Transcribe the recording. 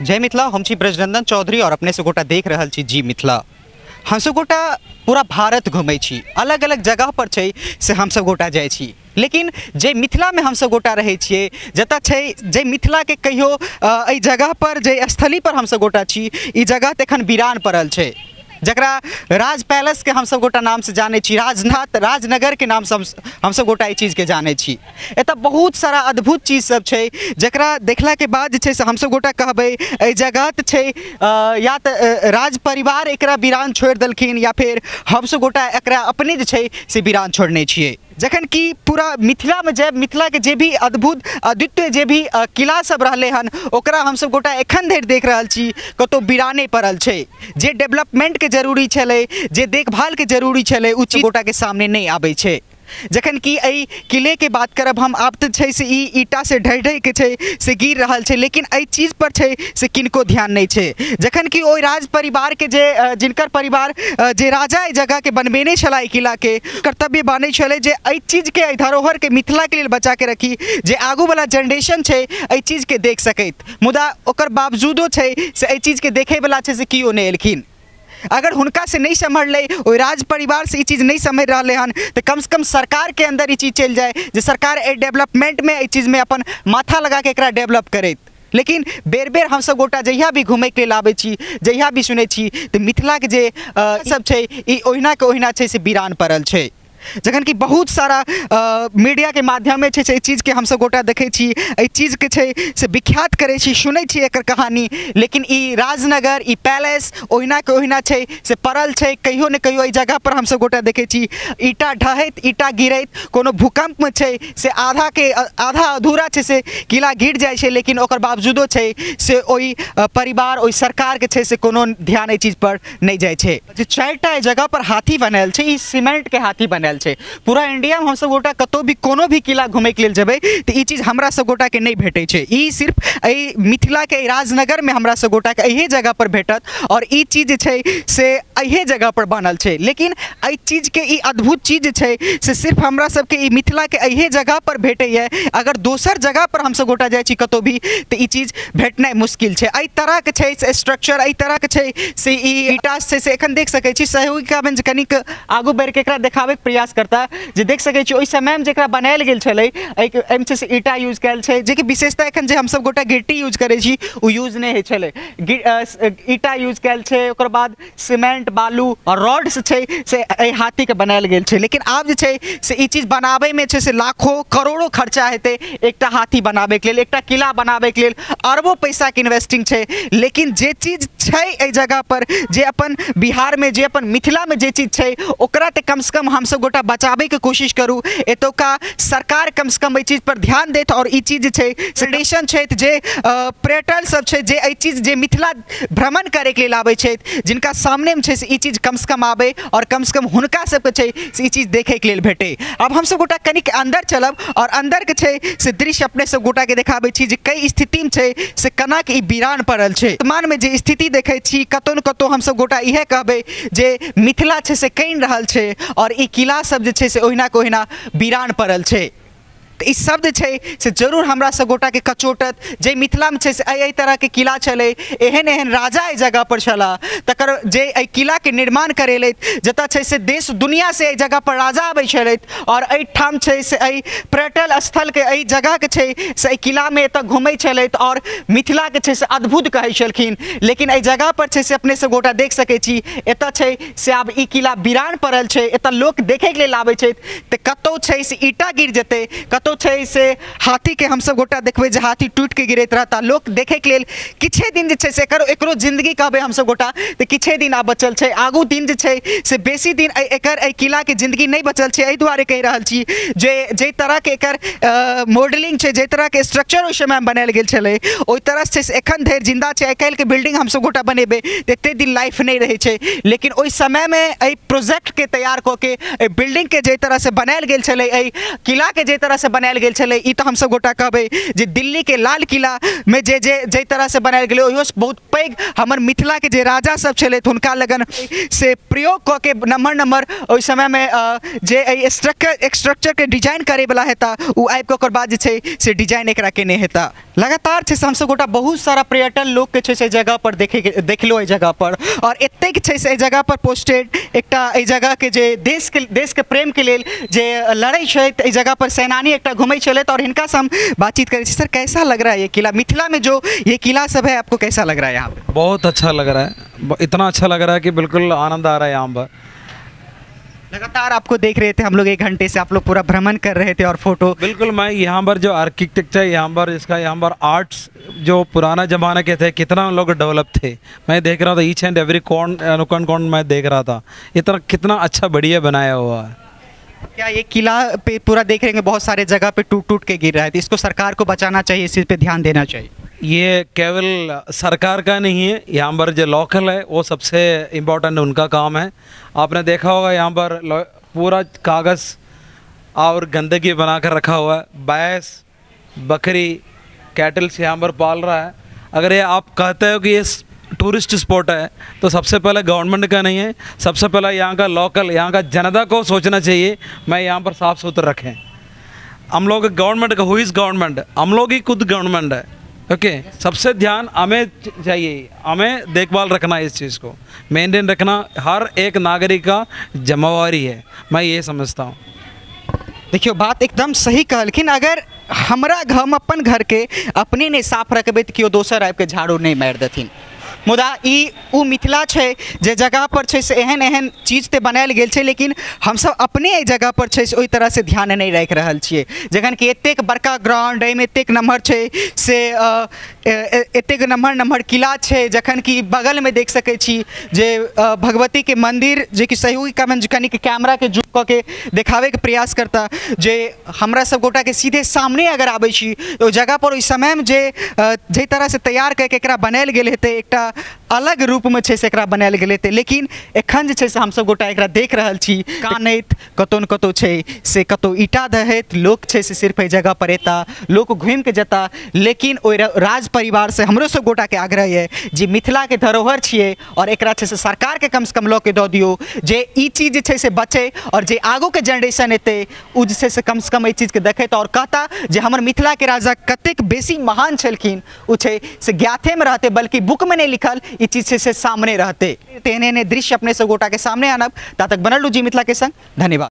जय मिथिला, हम छी ब्रजनंदन चौधरी और अपने से गोटा देख रहल छी जी मिथिला। हम सब गोटा पूरा भारत घूमै छी, अलग अलग जगह पर छै से हम सब गोटा जाइ छी, लेकिन जे मिथिला में हम सब गोटा रहै छियै, जतऽ छै जे मिथिला के कहियो एहि जगह पर जे स्थली पर हम सब गोटा छी, ई जगह तऽ एखन वीरान पड़ल छै, जकरा राज पैलेस के हम सब गोटा नाम से जाने छी, राजनाथ राजनगर के नाम से हम सब गोटा ई चीज के जाने छी। एतऽ बहुत सारा अद्भुत चीज सब छै, जकरा देखला के बाद जे छै से हम सब गोटा कहबै एहि जगह तऽ छै या तऽ राज परिवार एकरा वीरान छोड़ि देलखिन, या फिर हम सब गोटा एकरा अपने जे छै से वीरान छोड़ने छियै। जखन कि पूरा मिथिला में मिथिला के जे भी अद्भुत अद्वितीय जे भी किला सब रहले हन, ओकरा हम सब गोटा एखन धरि देख रहल छी कतौ वीराने पड़ल छै। जे डेवलपमेंट के जरूरी छलै, जे देखभाल के जरूरी छलै, उ चीज गोटा के सामने नहीं आबै छै। जखन कि एहि किले के बात करब हम, आब तऽ छै से ई ईटा से ढहि ढहि के छै से गिर रहल छै, लेकिन एहि चीज पर छै से किनको ध्यान नहीं छै। जखन कि ओहि राज परिवार के जे जिनकर परिवार जे राजा एहि जगह के बनबेने छला, किला के कर्तव्य बनै छलै जे एहि चीज के धरोहर के मिथिला के लेल बचा के रखी, जे आगू वाला जनरेशन छै एहि चीज के देख सकैत। मुदा ओकर बावजूदो छै से एहि चीज के देखे वाला छै से कियो नहीं एलखिन। अगर हुनका से नहीं समझले, ओहि राज परिवार से ई चीज़ नहीं समझ रहे हन, तो कम से कम सरकार के अंदर ई चीज़ चल जाए, जे सरकार ए डेवलपमेंट में, ई चीज़ में अपन माथा लगा के एकरा डेवलप करे। लेकिन बेर बेर हम सब गोटा जहिया भी घूमे के लेल आबै छी, जहिया भी सुने छी, तो मिथिला के जे सब छै ई ओहिना के ओहिना छै से वीरान पड़ल छै। जखन कि बहुत सारा मीडिया के माध्यम से एहि चीज के हम सब गोटा देखे छी, एहि चीज के छै से विख्यात करे छी, सुनै छी एकर कहानी, लेकिन ई राजनगर, ई पैलेस ओहिना के ओहिना छै से पड़ल छै। कहियो ने कहियो एहि जगह पर हम सब गोटा देखे छी ईटा ढहैत, ईटा गिरैत, कोनो भूकंप में छै से आधा अधूरा छै से किला गिर जाइ छै, लेकिन ओकर बावजूदो छै से ओहि परिवार, ओहि सरकार के छै से कोनो ध्यान एहि चीज पर नहीं जाइ छै। जे 4टा जगह पर हाथी बनल छै, ई सीमेंट के हाथी बनल छै। पूरा इंडिया में हम सब गोटा कतौ भी कोनो भी किला घूमे के लेल जेबै तो ई चीज हमरा सब गोटा के नहीं भेटै छै। ई सिर्फ एहि मिथिला के राजनगर में हमरा सब गोटा के एही जगह पर भेटत, और ई चीज जे छै से एही जगह पर बनल छै। लेकिन एहि चीज के ई अद्भुत चीज जे छै से सिर्फ हमरा सब के ई मिथिला के एही जगह पर भेटैए। अगर दोसर जगह पर हम सब गोटा जाइ छी कतौ भी, तो ई चीज भेटनाइ मुश्किल छै। एहि तरह के छै से स्ट्रक्चर, एहि तरह के छै से ई ईटा से एखन देख सकै छी। सहयोगी जे कनिक आगू बढ़ के एकरा देखाबे प्रयास करता, जे देख सकै छी ओहि समय में जेकरा बनायल गेल छलै, एहिमे से ईटा यूज कैल छै, जे कि विशेषता एखन जे हम सब गोटा गिट्टी यूज करै छी ओ यूज नहीं होइ छलै। ईटा यूज कैल छै, ओकर बाद सीमेंट, बालू और रॉड से छै से एहि हाथी के बनायल गेल छै। लेकिन आब जे छै से ई चीज बनाबे में छै से लाखों करोड़ों खर्चा हेतै एकटा हाथी बनाबे के लेल, एकटा किला बनाबे के लेल अरबों पैसा के इन्वेस्टिंग छै। लेकिन जे चीज छै एहि जगह पर, जे अपन बिहार में, जे अपन मिथिला में जे चीज छै, ओकरा ते कम से कम हम सब गोटा बचाबे के कोशिश करू। एतुका सरकार कम से कम एहि चीज पर ध्यान देत, और ई चीज छै सेडिशन छै जे पर्यटन सब छै, जे एहि चीज जे मिथिला भ्रमण करे के लेल आबै छै, जिनका सामने में छै से ई चीज कम से कम आबै, और कम से कम हुनका सबके छै से ई चीज देखे के लेल भेटे। अब हम सब गोटा कनिक अंदर चलब, और अंदर के छै से दृश्य अपने सब गोटा के देखाबै छी, जे कई स्थिति में छै से केना के ई वीरान पड़ल छै। वर्तमान में जे स्थिति देखे छी, कतौ न कतौ हम सब गोटा इहे कहबै जे मिथिला छै से कहि रहल छै, और ई किला सब जे छै से ओहिना के ओहिना वीरान पड़ल छै। तो ई शब्द छै से जरूर हमरा सब गोटा के कचोटत, जे मिथिला में छै से एहि तरह के किला छलै, एहन एहन राजा एहि जगह पर छला, तकर जे एहि किला के निर्माण करेलैथ, जतऽ छै से देश दुनिया से एहि जगह पर राजा आबै छलैथ, और एहि ठाम छै से एहि पर्यटन स्थल के एहि जगह के छै से एहि किला में एतऽ घूमै छलैथ, और मिथिला के छै से अद्भुत कहै छलखिन। लेकिन एहि जगह पर छै से अपने सब गोटा देख सकै छी, एतऽ छै से आब ई किला वीरान पड़ल छै। एतऽ लोक देखे के लेल आबै छै, तऽ कतौ छै से ईटा गिर जेतै, कतौ छै से हाथी के हम सब गोटा देखबै जे हाथी टूट के गिरैत रहता। लोक देखे के लेल किछे दिन जे छै से एकरो जिंदगी कहबै हम सब गोटा, तो किछे दिन आब बचल छै। आगू दिन जे छै से बेसी दिन एहि किला के जिंदगी नहीं बचल छै। एहि दुआरे कहि रहल छी जे तरह के एकर मॉडलिंग छै, जे तरह के स्ट्रक्चर ओहि समय में बनायल गेल छलै, ओहि तरह से एखन धरि जिंदा छै। आइ काल्हि के बिल्डिंग हम सब गोटा बनेबै तो एते दिन लाइफ नहीं रहे छै, लेकिन ओहि समय में एहि प्रोजेक्ट के तैयार कऽ के बिल्डिंग के जे तरह से बनायल गेल छलै, एहि किला के जे तरह से बनायल गेल छलै ई तऽ हमसब गोटा कहबै जे दिल्ली के लाल किला में जे तरह से बनायल गेलै ओहियो बहुत पैघ हमर मिथिला के जे राजा सब छलै हुनका लगन से प्रयोग कऽ के नम्हर ओहि समय में जे स्ट्रक्चर के डिजाइन करे वाला हेता उ आबि कऽ ओकर बाद जे छै से डिजाइन एकरा केने हेता। लगातार छै से हमसब गोटा बहुत सारा पर्यटन लोग के छै से जगह पर देखलो एहि जगह पर और एतेक छै से एहि जगह पर पोस्टेड एकटा एहि जगह के जे देश के प्रेम के लेल जे लड़ै छै एहि जगह पर सेनानी एकटा घूमै छलै और इनका से हम बातचीत करें। सर कैसा लग रहा है ये किला, मिथिला में जो ये किला सब है आपको कैसा लग रहा है यहाँ पे? बहुत अच्छा लग रहा है, इतना अच्छा लग रहा है कि बिल्कुल आनंद आ रहा है यहाँ पर। लगातार आपको देख रहे थे हम लोग, 1 घंटे से आप लोग पूरा भ्रमण कर रहे थे और फोटो। बिल्कुल, मैं यहाँ पर जो आर्किटेक्चर यहाँ पर इसका यहाँ पर आर्ट्स जो पुराना ज़माने के थे कितना लोग डेवलप थे मैं देख रहा था, ईच एंड एवरी कॉर्न मैं देख रहा था, इतना कितना अच्छा बढ़िया बनाया हुआ है। क्या ये किला पे पूरा देख रहे हैं बहुत सारे जगह पे टूट के गिर रहा है, तो इसको सरकार को बचाना चाहिए, इस चीज़ पे ध्यान देना चाहिए। ये केवल सरकार का नहीं है, यहाँ पर जो लोकल है वो सबसे इम्पोर्टेंट उनका काम है। आपने देखा होगा यहाँ पर पूरा कागज़ और गंदगी बना कर रखा हुआ है, भैंस बकरी कैटल्स यहाँ पर पाल रहा है। अगर ये आप कहते हो कि ये टूरिस्ट स्पॉट है तो सबसे पहले गवर्नमेंट का नहीं है, सबसे पहले यहाँ का लोकल, यहाँ का जनता को सोचना चाहिए मैं यहाँ पर साफ़ सुथरा रखें। हम लोग गवर्नमेंट का, हु इज़ गवर्नमेंट, हम लोग ही खुद गवर्नमेंट है। ओके सबसे ध्यान हमें चाहिए, हमें देखभाल रखना इस चीज़ को मेंटेन रखना हर एक नागरिक का जिम्मेवारी है, मैं ये समझता हूँ। देखियो बात एकदम सही कहलखिन, अगर हमरा हम अपन घर के अपने नहीं साफ रखबे तो क्यों दोसर आबि के झाड़ू नहीं मारि देथिन। मुदा ई उ मिथिला छै जे जगह पर छै से एहन चीज ते बनायल गेल छै, लेकिन हम सब अपने एहि जगह पर छै से ओहि तरह से ध्यान नहीं राखि रहल छियै। जखन कि एतेक बड़का ग्राउंड एहिमे एतेक नम्हर छै से एतेक नम्हर किला छै, जखन कि बगल में देख सकै छी जे भगवती के मंदिर जे कि सहयोगी कनि कैमरा के जूम कऽ के देखावे के प्रयास करता, जे हमरा सब गोटा के सीधे सामने अगर आबै छी तो जगह पर ओहि समय में जे तरह से तैयार करके एकरा बनायल गेल हेतै एकटा अलग रूप में छै से एकरा बनायल गेल हेतै, लेकिन एखन जे छै से हम सब गोटा एकरा देख रहल छी कानैत कतौ न कतौ छै से कतौ ईटा दहैत लोक छै से सिर्फ एहि जगह पर एता, लोक घूमि के जेता। लेकिन ओहि राज परिवार से हमरो सब गोटा के आग्रह है जे मिथिला के धरोहर छियै और एकरा छै से सरकार के कम से कम लऽ के दऽ दियौ जे ई चीज जे छै से बचे और जे आगू के जनरेशन एतै उ जे छै से कम एहि चीज के देखैत और कहता जे हमर मिथिला के राजा कतेक बेसी महान छलखिन, उ छै से ज्ञाते में रहते बल्कि बुक में नहीं लिखल ई चीज से सामने रहते। तेहने दृश्य अपने सब गोटा के सामने आनब, ता तक बनल रहू जी मिथिला के संग। धन्यवाद।